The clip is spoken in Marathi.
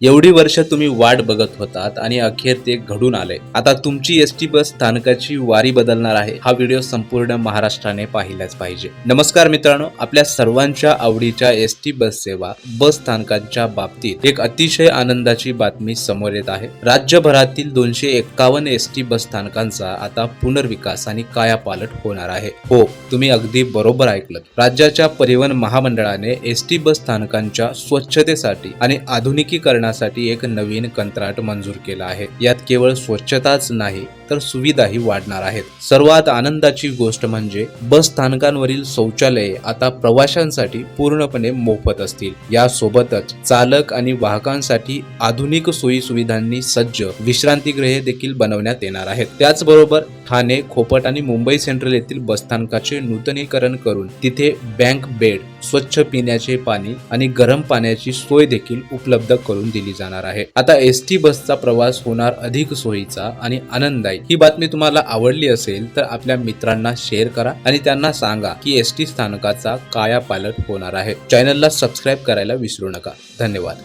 एवढी वर्ष तुम्ही वाट बघत होतात आणि अखेर ते घडून आले. आता तुमची एसटी बस स्थानकाची वारी बदलणार आहे. हा व्हिडिओ संपूर्ण महाराष्ट्राने पाहिलाच पाहिजे. नमस्कार मित्रांनो, आपल्या सर्वांच्या आवडीच्या एसटी बस सेवा बस स्थानकांच्या बाबतीत एक अतिशय आनंदाची बातमी समोर येत आहे. राज्यभरातील 251 एसटी बस स्थानकांचा आता पुनर्विकास आणि कायापालट होणार आहे. हो, तुम्ही अगदी बरोबर ऐकलं. राज्याच्या परिवहन महामंडळाने एसटी बस स्थानकांच्या स्वच्छतेसाठी आणि आधुनिकीकरण एक नवीन कंत्राट मंजूर केला आहे. यात केवळ स्वच्छताच नाही तर सुविधाही वाढणार आहेत. सर्वात आनंदाची गोष्ट म्हणजे बस स्थानकांवरील शौचालये आता प्रवाशांसाठी पूर्णपणे मोफत असतील. यासोबतच चालक आणि वाहकांसाठी आधुनिक सोयी सुविधांनी सज्ज विश्रांतीगृहे देखील बनवण्यात येणार आहेत. त्याचबरोबर ठाणे, खोपट आणि मुंबई सेंट्रल येथील बसस्थानकाचे नूतनीकरण करून तिथे बँक बेड, स्वच्छ पिण्याचे पाणी आणि गरम पाण्याची सोय देखील उपलब्ध करून दिली जाणार आहे. आता एसटी बसचा प्रवास होणार अधिक सोयीचा आणि आनंददायी. ही बातमी तुम्हाला आवडली असेल तर आपल्या मित्रांना शेअर करा आणि त्यांना सांगा की एसटी स्थानकाचा कायापालट होणार आहे. चॅनलला सबस्क्राईब करायला विसरू नका. धन्यवाद.